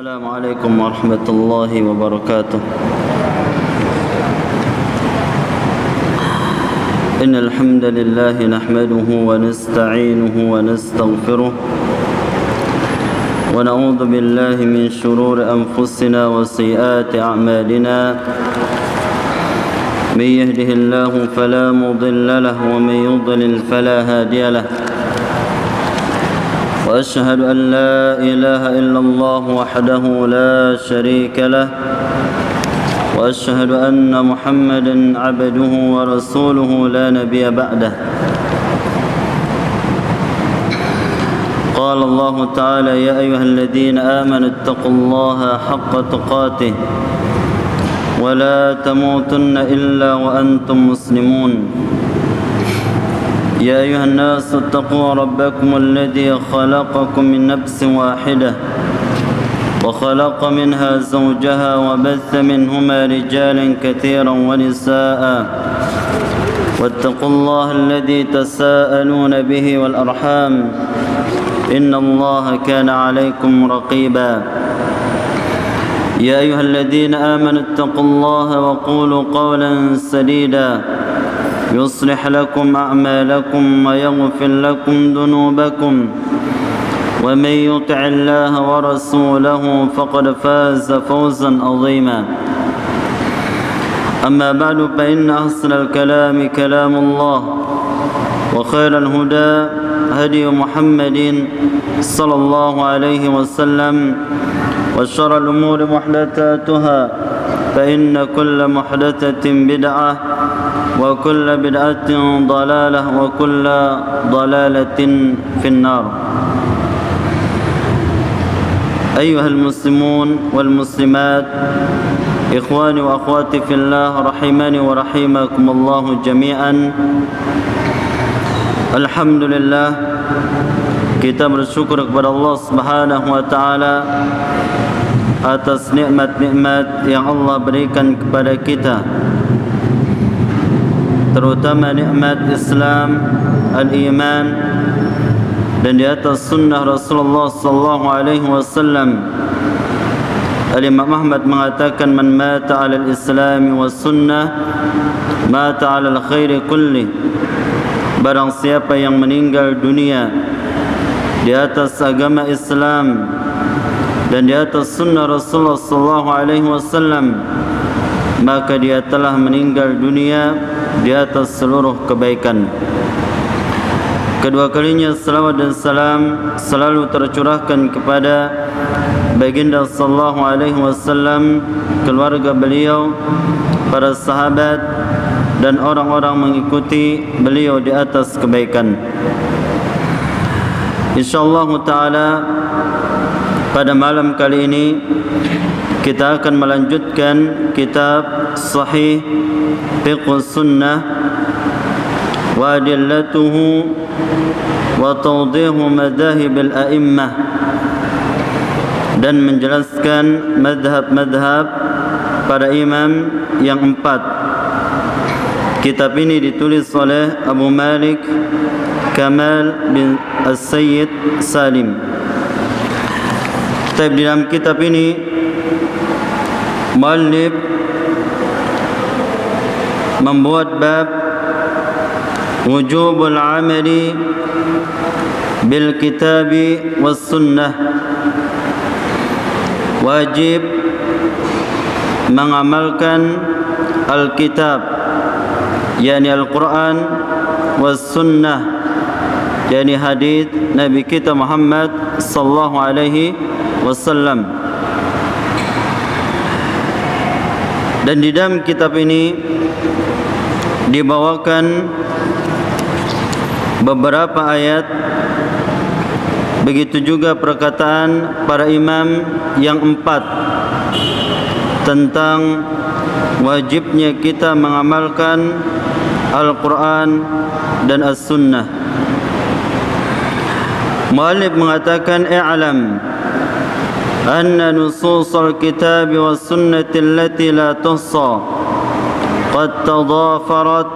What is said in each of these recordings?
السلام عليكم ورحمة الله وبركاته. إن الحمد لله نحمده ونستعينه ونستغفره ونعوذ بالله من شرور أنفسنا وسيئات أعمالنا. من يهده الله فلا مضل له ومن يضلل فلا هادي له. وأشهد أن لا إله إلا الله وحده لا شريك له وأشهد أن محمدا عبده ورسوله لا نبي بعده. قال الله تعالى: يا أيها الذين آمنوا اتقوا الله حق تقاته ولا تموتن إلا وأنتم مسلمون. يا أيها الناس اتقوا ربكم الذي خلقكم من نفس واحدة وخلق منها زوجها وبث منهما رجالا كثيرا ونساء واتقوا الله الذي تساءلون به والأرحام إن الله كان عليكم رقيبا. يا أيها الذين آمنوا اتقوا الله وقولوا قولا سديدا يصلح لكم أعمالكم ويغفر لكم ذنوبكم ومن يطع الله ورسوله فقد فاز فوزا عظيما. أما بعد فإن أحسن الكلام كلام الله وخير الهدى هدي محمد صلى الله عليه وسلم وشر الأمور محدثاتها فإن كل محدثة بدعة وكل بدعة ضلالة وكل ضلالة في النار. أيها المسلمون والمسلمات، إخواني وأخواتي في الله، رحمني ورحمكم الله جميعا. Alhamdulillah, kita bersyukur kepada Allah Subhanahu wa taala atas nikmat-nikmat yang Allah berikan kepada kita, terutama nikmat Islam, al-iman, dan di atas sunnah Rasulullah sallallahu alaihi wasallam. Al-Imam Ahmad mengatakan, man mata 'ala al-islami was sunnah mata 'ala al-khairi kulli. Barang siapa yang meninggal dunia di atas agama Islam dan di atas sunnah Rasulullah sallallahu alaihi wasallam, maka dia telah meninggal dunia di atas seluruh kebaikan. Kedua kalinya salawat dan salam selalu tercurahkan kepada baginda sallallahu alaihi wasallam, keluarga beliau, para sahabat dan orang-orang mengikuti beliau di atas kebaikan. Insyaallah taala pada malam kali ini kita akan melanjutkan kitab Sahih Fiqh Sunnah wa adillatuhu wa tawdihu madahib al-a'immah, dan menjelaskan madhab-madhab para imam yang empat. Kitab ini ditulis oleh Abu Malik Kamal bin As-Sayyid Salim. Di dalam kitab ini muallif membuat bab wujubul amali bil kitabi was sunnah, wajib mengamalkan al-kitab yakni Al-Quran was sunnah yakni hadis Nabi kita Muhammad sallallahu alaihi wasallam. Dan di dalam kitab ini dibawakan beberapa ayat, begitu juga perkataan para imam yang empat tentang wajibnya kita mengamalkan Al-Quran dan As-Sunnah. Muallif mengatakan, i'lam anna nususul kitab was sunnati allati la tuhsa qad tadafarat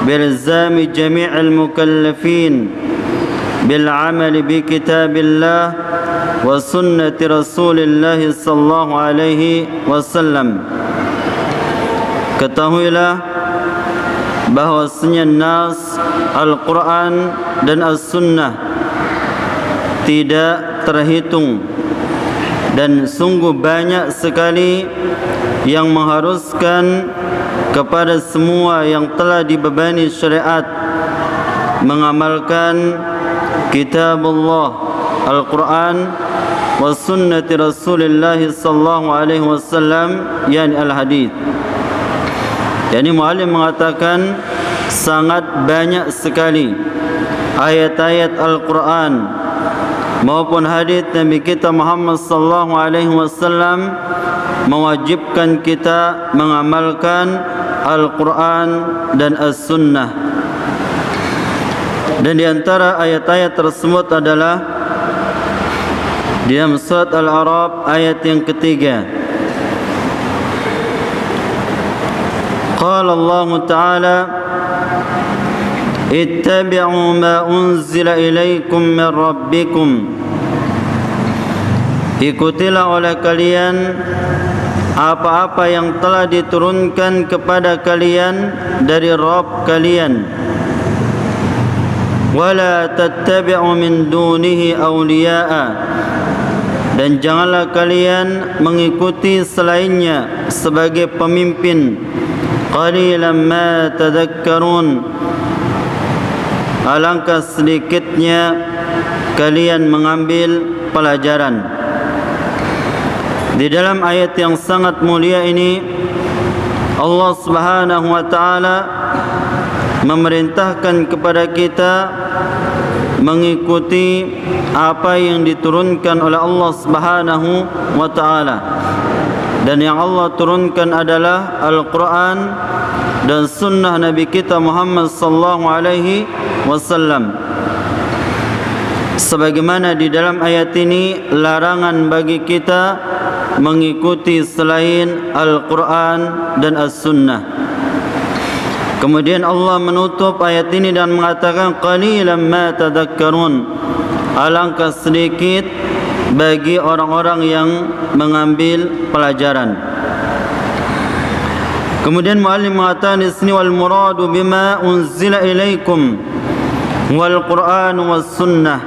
bilzami jami' al-mukallafin بالعمل بكتاب الله wa sunnati Rasulillah sallallahu alaihi wasallam. Ketahuilah bahwasanya nas Al-Quran dan As-Sunnah tidak terhitung dan sungguh banyak sekali yang mengharuskan kepada semua yang telah dibebani syariat mengamalkan kitab Allah Al-Quran wa sunnati Rasulillah sallallahu alaihi wasallam, yani al-hadith. Yani muallim mengatakan sangat banyak sekali ayat-ayat Al-Quran maupun hadis Nabi kita Muhammad sallallahu alaihi wasallam mewajibkan kita mengamalkan Al-Quran dan As-Sunnah. Dan di antara ayat-ayat tersebut adalah di dalam surat Al-A'raf ayat yang ketiga. Qala Allah Ta'ala ittabi'u ma unzila ilaikum min rabbikum. Ikutilah oleh kalian apa-apa yang telah diturunkan kepada kalian dari Rabb kalian. Wala tattabi'u min dunihi awliya'a. Dan janganlah kalian mengikuti selainnya sebagai pemimpin. Qalilan ma tadhakkarun. Alangkah sedikitnya kalian mengambil pelajaran. Di dalam ayat yang sangat mulia ini Allah Subhanahu wa taala memerintahkan kepada kita mengikuti apa yang diturunkan oleh Allah Subhanahu wa taala. Dan yang Allah turunkan adalah Al-Quran dan sunnah Nabi kita Muhammad sallallahu alaihi wasallam. Sebagaimana di dalam ayat ini larangan bagi kita mengikuti selain Al-Quran dan As-Sunnah. Kemudian Allah menutup ayat ini dan mengatakan qalilan ma tadhakkarun. Alangkah sedikit bagi orang-orang yang mengambil pelajaran. Kemudian muallim mengatakan di sini wal muradu bima unzila ilaikum wal Quran was sunnah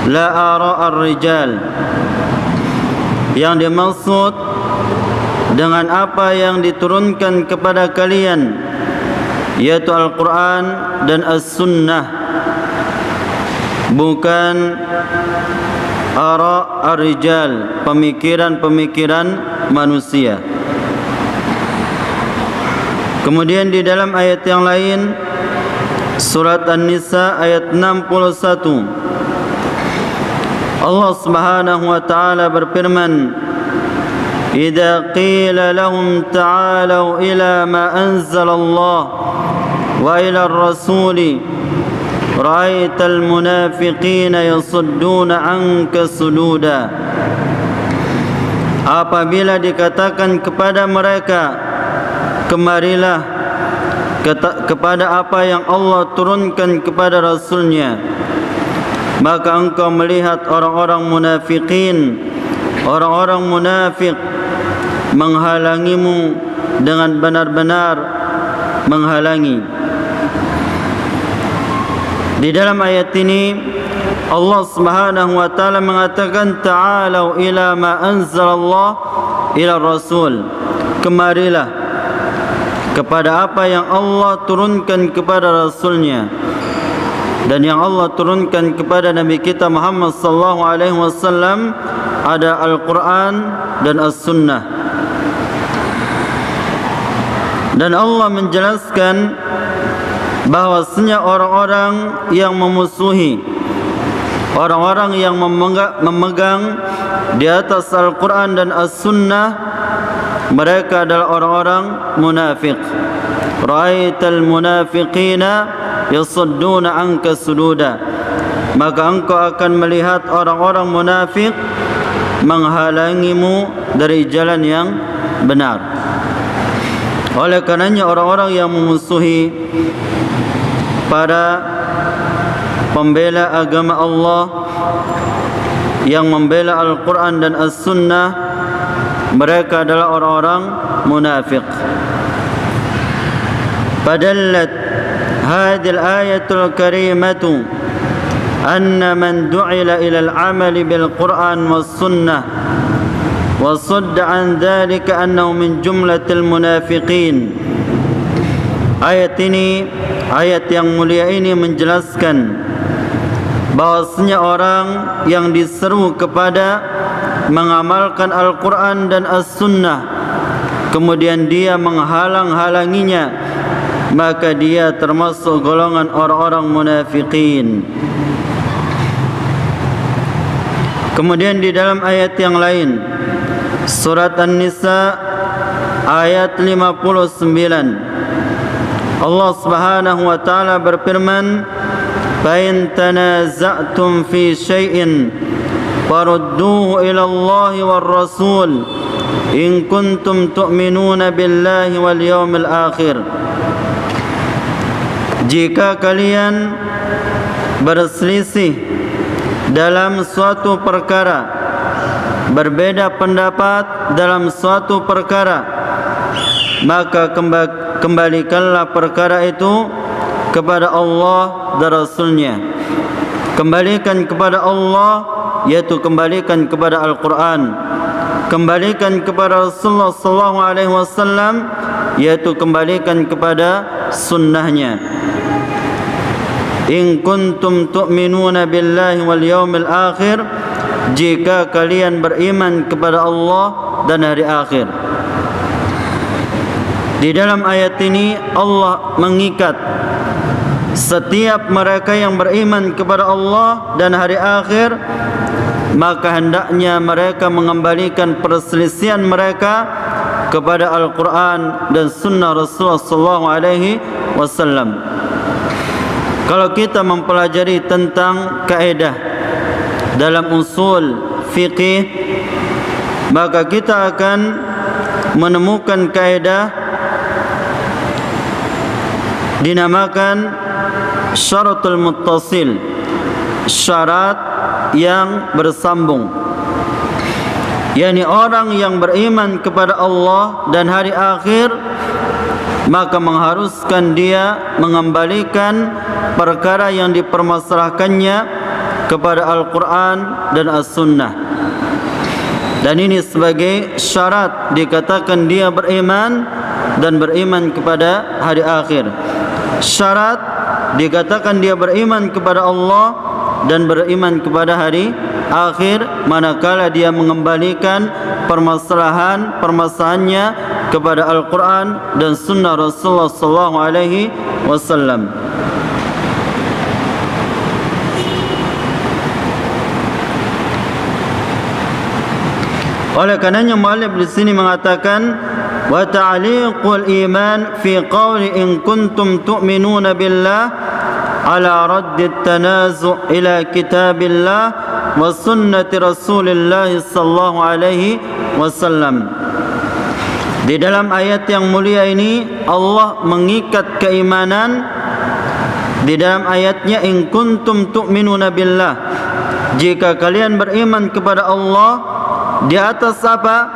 la ara ar-rijal. Yang dimaksud dengan apa yang diturunkan kepada kalian yaitu Al-Quran dan As-Sunnah, bukan ara ar-rijal, pemikiran-pemikiran manusia. Kemudian di dalam ayat yang lain surat An-Nisa ayat 61 Allah Subhanahu wa taala berfirman, "Idza qila lahum ta'alu ila ma anzala Allah wa ila ar-rasuli ra'aital munafiqina yasudduna 'anka sududa." Apabila dikatakan kepada mereka, kemarilah kepada apa yang Allah turunkan kepada Rasulnya, maka engkau melihat orang-orang munafikin, orang-orang munafik menghalangimu dengan benar-benar menghalangi. Di dalam ayat ini Allah Subhanahu wa taala mengatakan ta'alu ila ma anzalallah ila Rasul. Kemarilah kepada apa yang Allah turunkan kepada Rasulnya dan yang Allah turunkan kepada Nabi kita Muhammad sallallahu alaihi wasallam ada Al-Quran dan As-Sunnah. Dan Allah menjelaskan bahwasanya orang-orang yang memusuhi, orang-orang yang memegang di atas Al-Quran dan As-Sunnah, mereka adalah orang-orang munafik. Ra'aital munafiqina yasudduna 'anka sududa. Maka engkau akan melihat orang-orang munafik menghalangimu dari jalan yang benar. Oleh karenanya orang-orang yang memusuhi para pembela agama Allah yang membela Al-Quran dan As-Sunnah, mereka adalah orang-orang munafik. Fadallat hadhihi al-ayatul karimatu anna man du'ila ila al-amali bil-Quran was-Sunnah wa sadda an dhalika annahu min jumlatil munafiqin. Ayat ini, ayat yang mulia ini menjelaskan bahwasanya orang yang diseru kepada mengamalkan Al-Quran dan As-Sunnah, kemudian dia menghalang-halanginya, maka dia termasuk golongan orang-orang munafikin. Kemudian di dalam ayat yang lain, surat An-Nisa ayat 59, Allah Subhanahu wa taala berfirman, "Fa in tanaza'tum fi syai'in farudduhu ila Allah war Rasul in kuntum tu'minuna billahi wal yawmil akhir." Jika kalian berselisih dalam suatu perkara, berbeda pendapat dalam suatu perkara, maka kembalikanlah perkara itu kepada Allah dan Rasulnya. Kembalikan kepada Allah, yaitu kembalikan kepada Al-Quran. Kembalikan kepada Rasulullah SAW, yaitu kembalikan kepada sunnahnya. In kuntum tu'minuna billahi wal yawmil akhir, jika kalian beriman kepada Allah dan hari akhir. Di dalam ayat ini Allah mengikat setiap mereka yang beriman kepada Allah dan hari akhir, maka hendaknya mereka mengembalikan perselisihan mereka kepada Al-Quran dan Sunnah Rasulullah SAW. Kalau kita mempelajari tentang kaedah dalam usul fiqih, maka kita akan menemukan kaedah dinamakan syaratul muttasil, syarat yang bersambung. yakni orang yang beriman kepada Allah dan hari akhir, maka mengharuskan dia mengembalikan perkara yang dipermasalahkannya kepada Al-Quran dan As-Sunnah. Dan ini sebagai syarat dikatakan dia beriman dan beriman kepada hari akhir. Syarat dikatakan dia beriman kepada Allah dan beriman kepada hari akhir manakala dia mengembalikan permasalahannya kepada Al-Quran dan Sunnah Rasulullah SAW. Oleh karenanya muallif di sini mengatakan wa ta'liqul iman fi qawli in kuntum tu'minuna billah ala radd at-tanazu' ila kitabillah wa sunnati Rasulillah sallallahu alaihi wasallam. Di dalam ayat yang mulia ini Allah mengikat keimanan di dalam ayatnya in kuntum tu'minuna billah, jika kalian beriman kepada Allah. Di atas apa?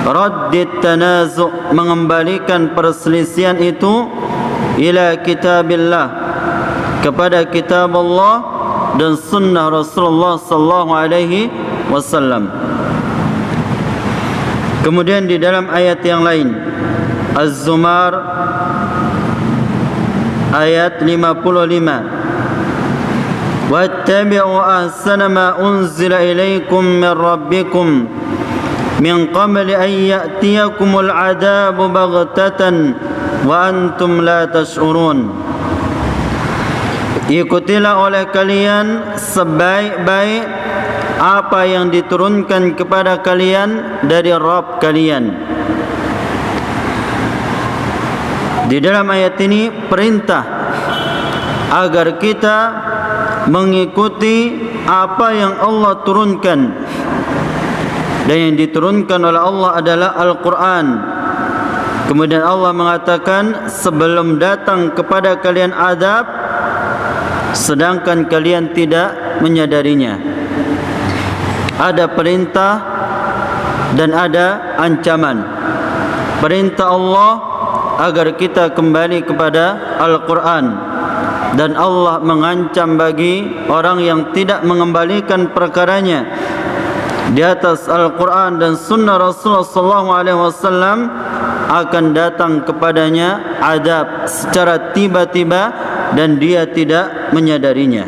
Raddit tanazu', mengembalikan perselisihan itu ila kitabillah, kepada kitab Allah dan sunnah Rasulullah sallallahu alaihi wasallam. Kemudian di dalam ayat yang lain, Az-Zumar ayat 55, وَاتَّبِعُوا أَحْسَنَ مَا أُنْزِلَ إِلَيْكُمْ مِنْ رَبِّكُمْ مِنْ قَبْلِ أَنْ يَأْتِيَكُمُ الْعَذَابُ بَغْتَةً وَأَنْتُمْ لَا تَشْعُرُونَ. Ikutilah oleh kalian sebaik-baik apa yang diturunkan kepada kalian dari Rabb kalian. Di dalam ayat ini perintah agar kita mengikuti apa yang Allah turunkan, dan yang diturunkan oleh Allah adalah Al-Quran. Kemudian Allah mengatakan sebelum datang kepada kalian azab sedangkan kalian tidak menyadarinya. ada perintah dan ada ancaman. Perintah Allah agar kita kembali kepada Al-Quran, dan Allah mengancam bagi orang yang tidak mengembalikan perkaranya di atas Al-Quran dan Sunnah Rasulullah SAW, akan datang kepadanya azab secara tiba-tiba dan dia tidak menyadarinya.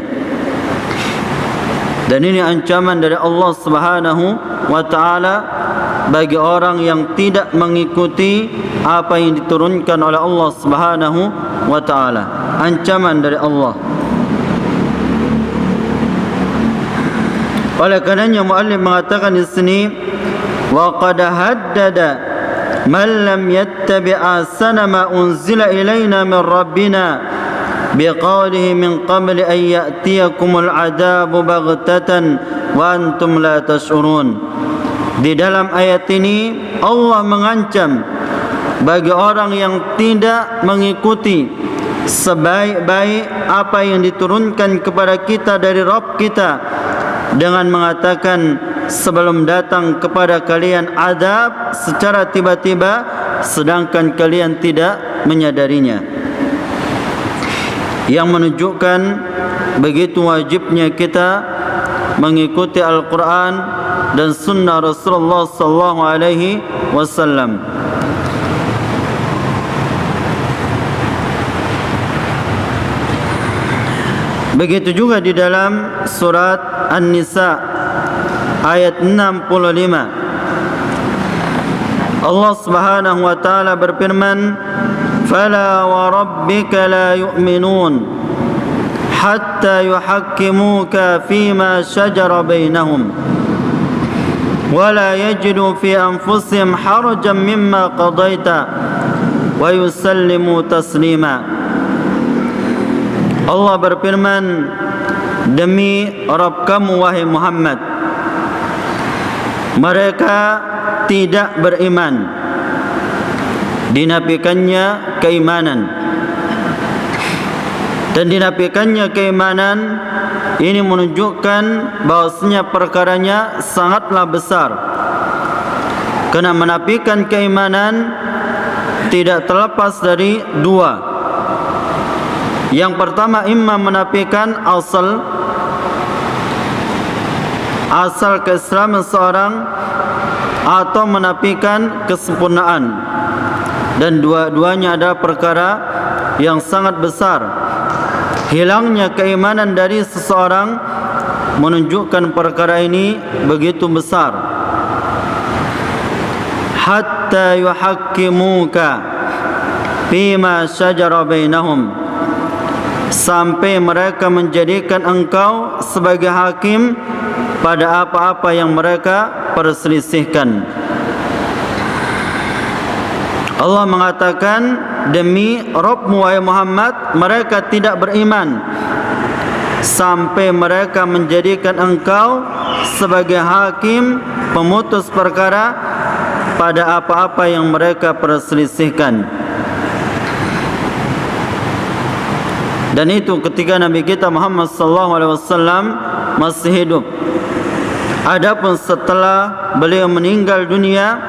Dan ini ancaman dari Allah Subhanahu wa taala bagi orang yang tidak mengikuti apa yang diturunkan oleh Allah Subhanahu wa taala. Ancaman dari Allah. Oleh karenanya muallif mengatakan di sini, wa qad haddada man lam yattabi' ahsana ma unzila ilaina min rabbina biqaulihi min qabli an ya'tiyakumul adabu baghtatan wa antum la tash'urun. Di dalam ayat ini Allah mengancam bagi orang yang tidak mengikuti sebaik-baik apa yang diturunkan kepada kita dari Rabb kita, dengan mengatakan sebelum datang kepada kalian azab secara tiba-tiba sedangkan kalian tidak menyadarinya. Yang menunjukkan begitu wajibnya kita mengikuti Al-Quran dan Sunnah Rasulullah sallallahu alaihi wasallam. Begitu juga di dalam surat An-Nisa ayat 65. Allah Subhanahu wa taala berfirman, "Fala wa rabbika la yu'minun hatta yuhakkimuka fima shajara bainahum wa la yajidu fi anfusihim harajan mimma qadaita wa yusallimu taslima." Allah berfirman, demi Rabb kamu wahai Muhammad, mereka tidak beriman, dinafikannya keimanan. Dan dinafikannya keimanan ini menunjukkan bahwasanya perkaranya sangatlah besar. Karena menafikan keimanan tidak terlepas dari dua. Yang pertama, imma menafikan asal keislaman seorang, atau menafikan kesempurnaan. Dan dua-duanya adalah perkara yang sangat besar. Hilangnya keimanan dari seseorang menunjukkan perkara ini begitu besar. Hatta yuhakkimuka fima shajara bainahum, sampai mereka menjadikan engkau sebagai hakim pada apa-apa yang mereka perselisihkan. Allah mengatakan, demi Rabbmu wahai Muhammad, mereka tidak beriman sampai mereka menjadikan engkau sebagai hakim pemutus perkara pada apa-apa yang mereka perselisihkan. Dan itu ketika Nabi kita Muhammad sallallahu alaihi wasallam masih hidup. Adapun setelah beliau meninggal dunia,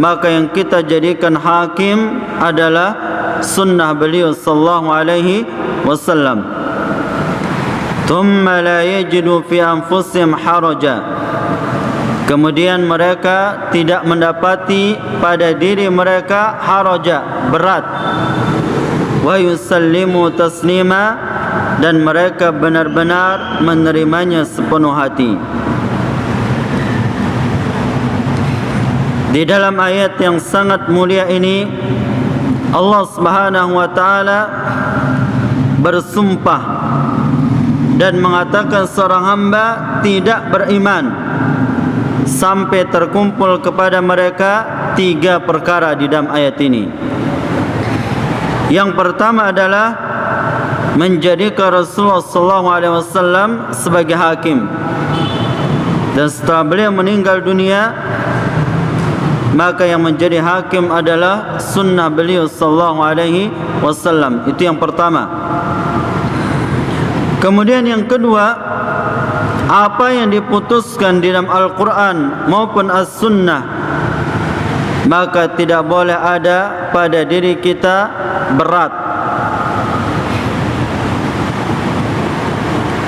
maka yang kita jadikan hakim adalah sunnah beliau sallallahu alaihi wasallam. Thumma la yajidu fi anfusihim haraja, kemudian mereka tidak mendapati pada diri mereka haraja, berat. Wa yusallimu taslima, dan mereka benar-benar menerimanya sepenuh hati. Di dalam ayat yang sangat mulia ini, Allah Subhanahu wa taala bersumpah dan mengatakan seorang hamba tidak beriman sampai terkumpul kepada mereka tiga perkara di dalam ayat ini. Yang pertama adalah menjadikan Rasulullah SAW sebagai hakim. Dan setelah beliau meninggal dunia, maka yang menjadi hakim adalah sunnah beliau SAW. Itu yang pertama. Kemudian yang kedua apa yang diputuskan di dalam Al-Quran maupun As-Sunnah, maka tidak boleh ada pada diri kita berat.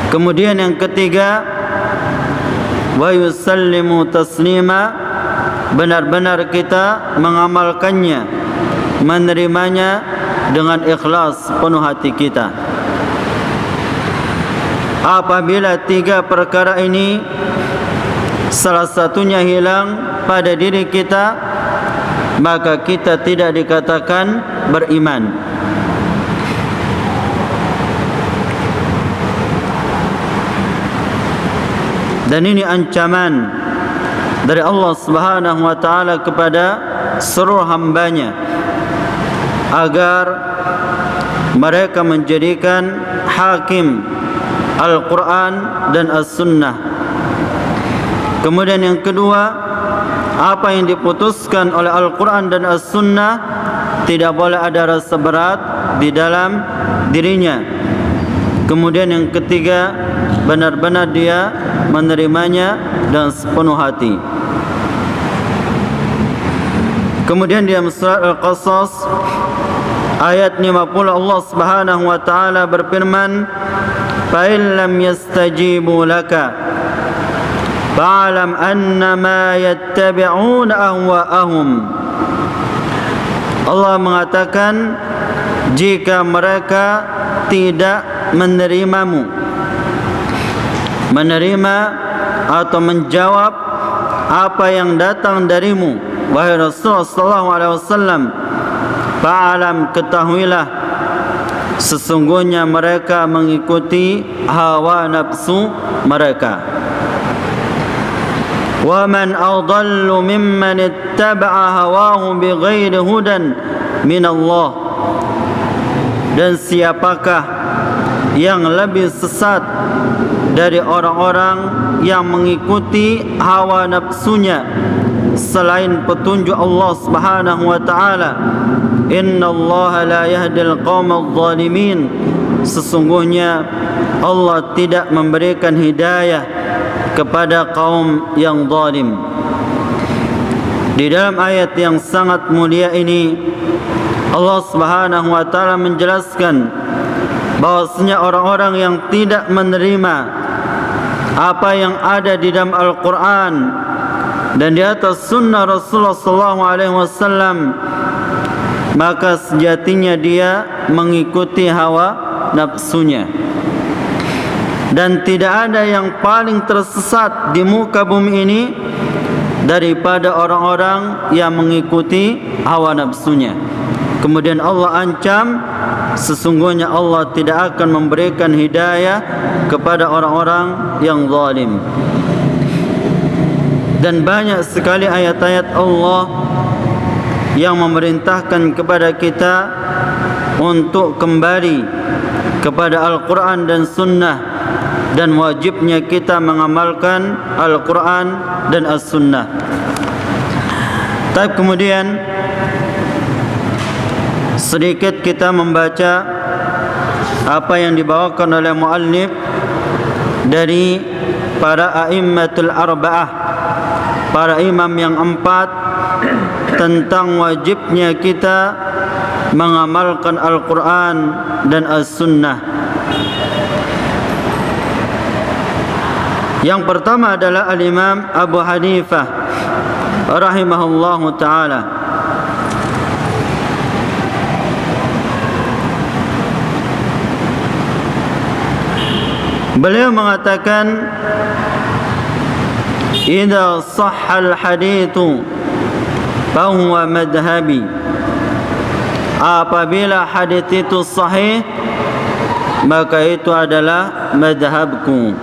Kemudian yang ketiga, wa yusallimu taslima, benar-benar kita mengamalkannya, menerimanya dengan ikhlas penuh hati kita. Apabila tiga perkara ini salah satunya hilang pada diri kita, maka kita tidak dikatakan beriman. Dan ini ancaman dari Allah Subhanahu wa taala kepada seluruh hambanya agar mereka menjadikan hakim Al-Quran dan As-Sunnah. Kemudian yang kedua, apa yang diputuskan oleh Al-Quran dan As-Sunnah tidak boleh ada rasa berat di dalam dirinya. Kemudian yang ketiga, benar-benar dia menerimanya dengan sepenuh hati. Kemudian dalam surat Al-Qasas ayat 50 Allah Subhanahu wa taala berfirman, "Fa in lam yastajibu laka fa'lam annama yattabi'una ahwa'ahum." Allah mengatakan, jika mereka tidak menerima atau menjawab apa yang datang darimu, wahai Rasulullah sallallahu alaihi wasallam, fa'alam, ketahuilah, sesungguhnya mereka mengikuti hawa nafsu mereka. Wa man adallu mimman ittaba'a hawahu bighairi hudan min Allah. Dan siapakah yang lebih sesat dari orang-orang yang mengikuti hawa nafsunya selain petunjuk Allah Subhanahu wa taala. Innallaha la yahdil qaumadh dhalimin. Sesungguhnya Allah tidak memberikan hidayah kepada kaum yang zalim. Di dalam ayat yang sangat mulia ini Allah Subhanahu wa taala menjelaskan bahwasanya orang-orang yang tidak menerima apa yang ada di dalam Al-Quran dan di atas sunnah Rasulullah sallallahu alaihi wasallam, maka sejatinya dia mengikuti hawa nafsunya. Dan tidak ada yang paling tersesat di muka bumi ini daripada orang-orang yang mengikuti hawa nafsunya. Kemudian Allah ancam, sesungguhnya Allah tidak akan memberikan hidayah kepada orang-orang yang zalim. Dan banyak sekali ayat-ayat Allah yang memerintahkan kepada kita untuk kembali kepada Al-Quran dan Sunnah, dan wajibnya kita mengamalkan Al-Quran dan As-Sunnah. Tapi kemudian sedikit kita membaca apa yang dibawakan oleh muallif dari para a'immatul arba'ah, para imam yang empat, tentang wajibnya kita mengamalkan Al-Quran dan As-Sunnah. Yang pertama adalah Al-Imam Abu Hanifah rahimahullahu ta'ala. Beliau mengatakan, idza sahhal hadithu fa huwa madhhabi. Apabila hadis itu sahih, maka itu adalah madhabku.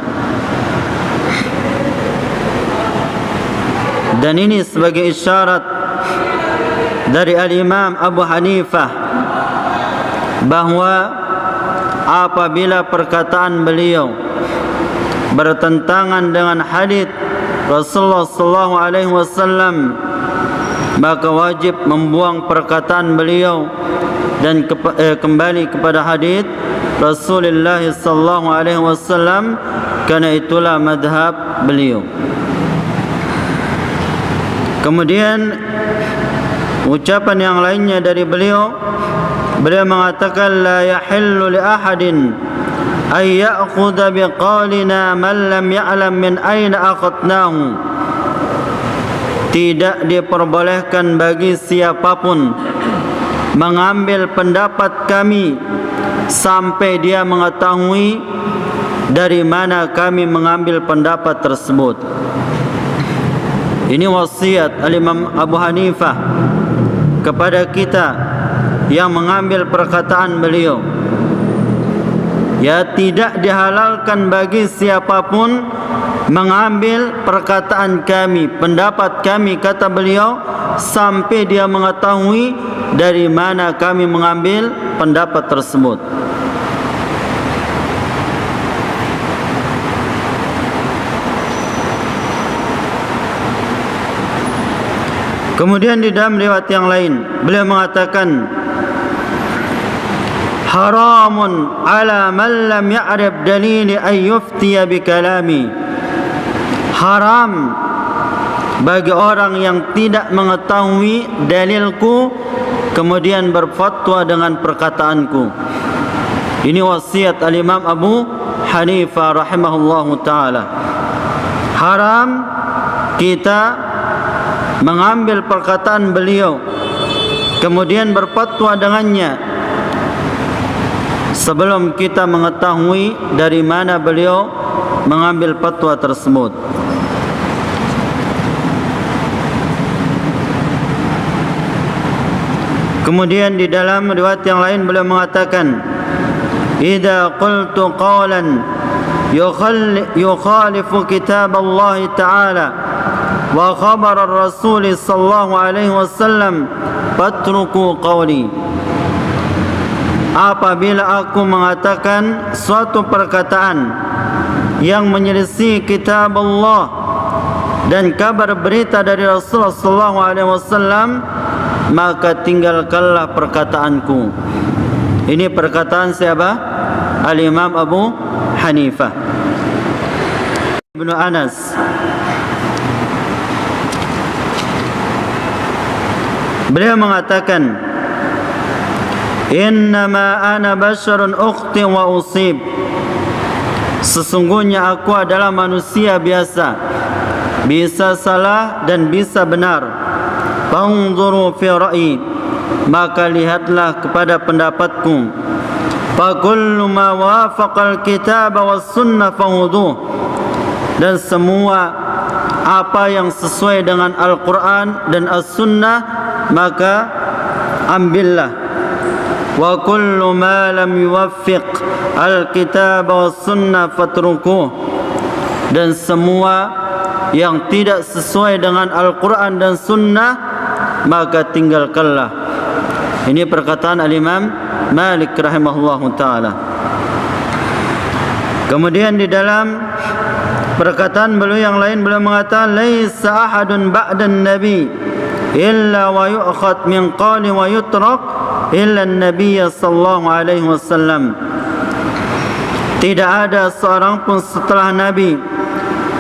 Dan ini sebagai isyarat dari Al-Imam Abu Hanifah bahwa apabila perkataan beliau bertentangan dengan hadis Rasulullah sallallahu alaihi wasallam, maka wajib membuang perkataan beliau dan kembali kepada hadis Rasulullah sallallahu alaihi wasallam Karena itulah madhab beliau. Kemudian ucapan yang lainnya dari beliau, beliau mengatakan la yahillu li ahadin ay ya'khudha biqaulina man lam ya'lam min aina akhadnahu. Tidak diperbolehkan bagi siapapun mengambil pendapat kami sampai dia mengetahui dari mana kami mengambil pendapat tersebut. Ini wasiat Al-Imam Abu Hanifah kepada kita yang mengambil perkataan beliau. Ya, tidak dihalalkan bagi siapapun mengambil perkataan kami, pendapat kami, kata beliau, sampai dia mengetahui dari mana kami mengambil pendapat tersebut. Kemudian di dalam riwayat yang lain beliau mengatakan haramun ala man lam ya'rif dalili ay yuftiya bi kalami. Haram bagi orang yang tidak mengetahui dalilku kemudian berfatwa dengan perkataanku. Ini wasiat Al-Imam Abu Hanifah rahimahullahu taala. Haram kita mengambil perkataan beliau kemudian berfatwa dengannya sebelum kita mengetahui dari mana beliau mengambil fatwa tersebut. Kemudian di dalam riwayat yang lain beliau mengatakan idza qultu qawlan yukhalifu kitab Allah Ta'ala wa khabar ar-rasul sallallahu alaihi wasallam fatruku qawli. Apabila aku mengatakan suatu perkataan yang menyelisih kitab Allah dan kabar berita dari Rasulullah sallallahu alaihi wasallam, maka tinggalkanlah perkataanku. Ini perkataan siapa? Al-Imam Abu Hanifah. Ibnu Anas beliau mengatakan innama ana basharun ukhti wa usib. Sesungguhnya aku adalah manusia biasa, bisa salah dan bisa benar. Fanzuru fi ra'yi, maka lihatlah kepada pendapatku. Fa kullu ma wafaqa al-kitab was sunnah fahuduh. Dan semua apa yang sesuai dengan Al-Quran dan As-Sunnah maka ambillah. Wa kullu ma lam yuwaffiq al-kitab was sunnah fatrukuh. Dan semua yang tidak sesuai dengan Al-Quran dan Sunnah maka tinggalkanlah. Ini perkataan Al-Imam Malik rahimahullahu ta'ala. Kemudian di dalam perkataan beliau yang lain beliau mengatakan laisa ahadun ba'dan nabi illa wa yu'khad min qawli wa yutrak illa an-nabiy sallallahu alaihi wasallam. Tidak ada seorang pun setelah Nabi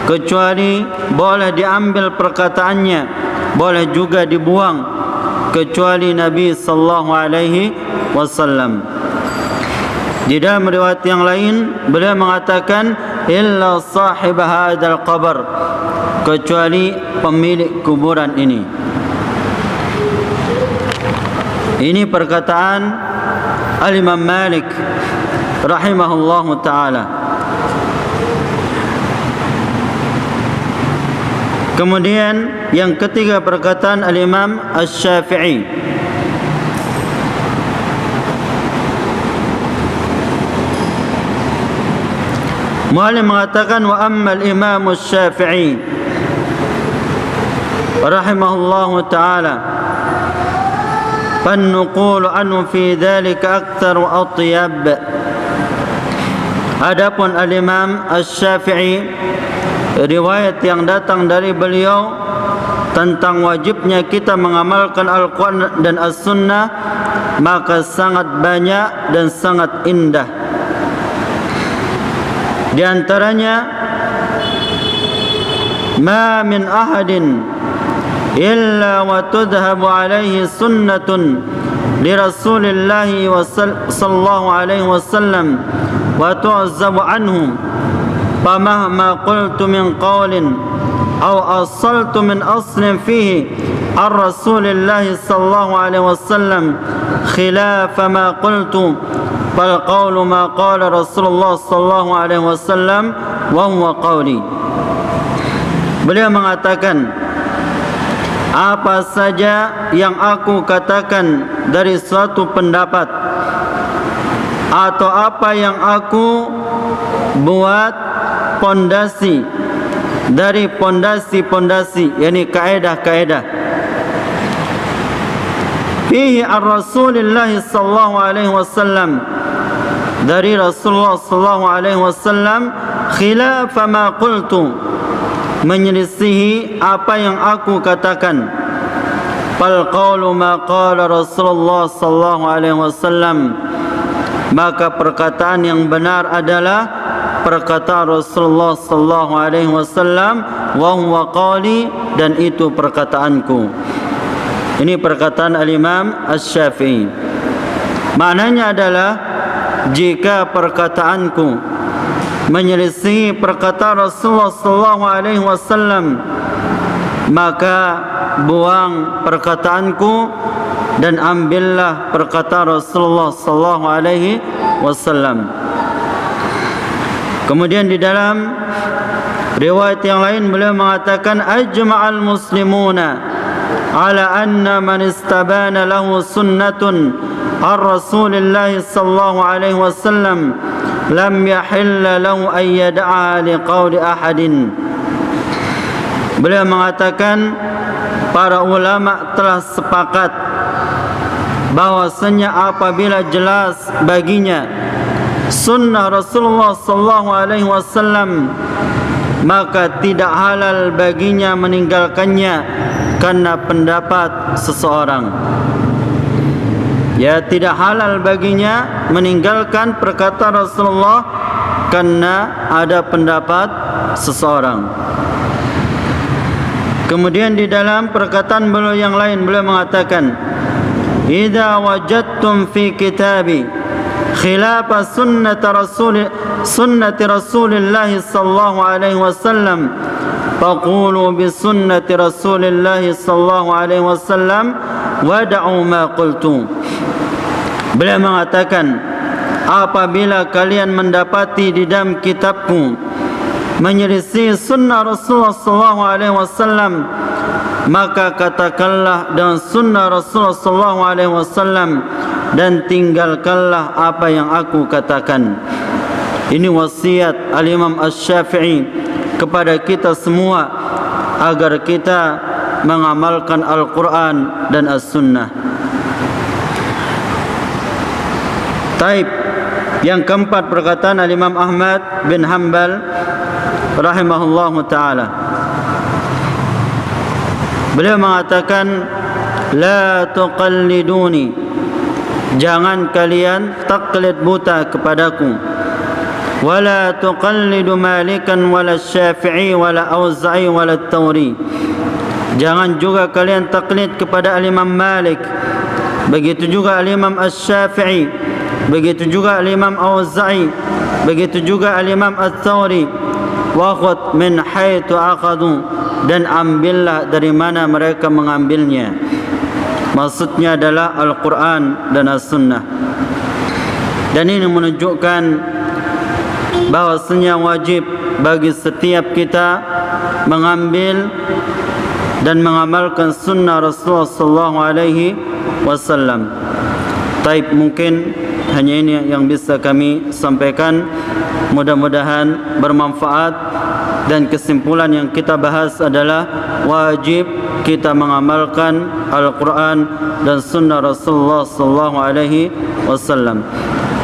kecuali boleh diambil perkataannya, boleh juga dibuang, kecuali Nabi sallallahu alaihi wasallam. Di dalam riwayat yang lain beliau mengatakan illa sahib hadzal qabr, kecuali pemilik kuburan ini. Ini perkataan Al-Imam Malik rahimahullahu ta'ala. Kemudian yang ketiga perkataan Al-Imam Asy-Syafi'i. Mu'allim mengatakan wa amma al-Imam Asy-Syafi'i rahimahullahu ta'ala فالنقول عنه في ذلك أكثر وأطيب. Adapun Al-Imam Asy-Syafi'i, riwayat yang datang dari beliau tentang wajibnya kita mengamalkan Al-Quran dan As-Sunnah maka sangat banyak dan sangat indah. Di antaranya, ma min ahadin illa wa tudhabu alaihi sunnatun li Rasulillah sallallahu alaihi wasallam wa tu'azzabu anhu famahma qultu min qawlin aw asaltu min aslin fihi ar Rasulillah sallallahu alaihi wasallam khilafa ma qultu fal qawlu ma qala Rasulullah sallallahu alaihi wasallam wa huwa qawli. Beliau mengatakan, apa saja yang aku katakan dari suatu pendapat atau apa yang aku buat pondasi dari pondasi-pondasi, yakni kaedah-kaedah, fihi ar-Rasulillah sallallahu alaihi wasallam, dari Rasulullah sallallahu alaihi wasallam, khilafa ma qultu, menyelisihi apa yang aku katakan. Fal qawlu ma qala Rasulullah sallallahu alaihi wasallam, maka perkataan yang benar adalah perkataan Rasulullah sallallahu alaihi wasallam, wa huwa qawli, dan itu perkataanku. Ini perkataan al-Imam Asy-Syafi'i. Maknanya adalah, jika perkataanku menyelisihi perkataan Rasulullah sallallahu alaihi wasallam, maka buang perkataanku dan ambillah perkataan Rasulullah sallallahu alaihi wasallam. Kemudian di dalam riwayat yang lain beliau mengatakan, ajma'al muslimuna ala anna man istabana lahu sunnatun ar-Rasulillah sallallahu alaihi wasallam lam yahilla lahu an yad'a liqauli ahadin. Beliau mengatakan, para ulama telah sepakat bahwasanya apabila jelas baginya sunnah Rasulullah sallallahu alaihi wasallam, maka tidak halal baginya meninggalkannya karena pendapat seseorang. Ya, tidak halal baginya meninggalkan perkataan Rasulullah karena ada pendapat seseorang. Kemudian di dalam perkataan beliau yang lain, beliau mengatakan, idza wajadtum fi kitabi khilafa sunnati Rasulillah sallallahu alaihi wasallam faqulu bi sunnati Rasulillah sallallahu alaihi wasallam wada'u ma qultu. Beliau mengatakan, apabila kalian mendapati di dalam kitabku menyelisih sunnah Rasulullah sallallahu alaihi wasallam, maka katakanlah dengan sunnah Rasulullah sallallahu alaihi wasallam dan tinggalkanlah apa yang aku katakan. Ini wasiat al-Imam Asy-Syafi'i kepada kita semua agar kita mengamalkan Al-Quran dan As-Sunnah. Taib. Yang keempat, perkataan al-Imam Ahmad bin Hanbal rahimahullahu ta'ala. Beliau mengatakan, la tuqalliduni, jangan kalian taklid buta kepadaku. Wala tuqallidu Malikan wala Syafi'i wala Auza'i wala Tawri, jangan juga kalian taklid kepada al-Imam Malik, begitu juga al-Imam Asy-Syafi'i, begitu juga al-Imam Auza'i, begitu juga al-Imam At-Tawri. Wa khudh min haitsu akhadhu, dan ambillah dari mana mereka mengambilnya. Maksudnya adalah Al-Quran dan As-Sunnah. Dan ini menunjukkan bahwasanya wajib bagi setiap kita mengambil dan mengamalkan sunnah Rasulullah sallallahu alaihi wasallam. Taib, mungkin hanya ini yang bisa kami sampaikan. Mudah-mudahan bermanfaat, dan kesimpulan yang kita bahas adalah wajib kita mengamalkan Al-Quran dan sunnah Rasulullah sallallahu alaihi wasallam.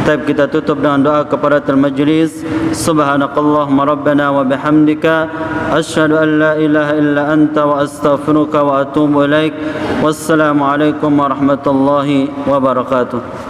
Taib, kita tutup dengan doa kafaratul majlis. Subhanakallahumma rabbana wa bihamdika asyhadu an la ilaha illa anta wa astaghfiruka wa atubu ilaik. Wassalamu alaikum warahmatullahi wabarakatuh.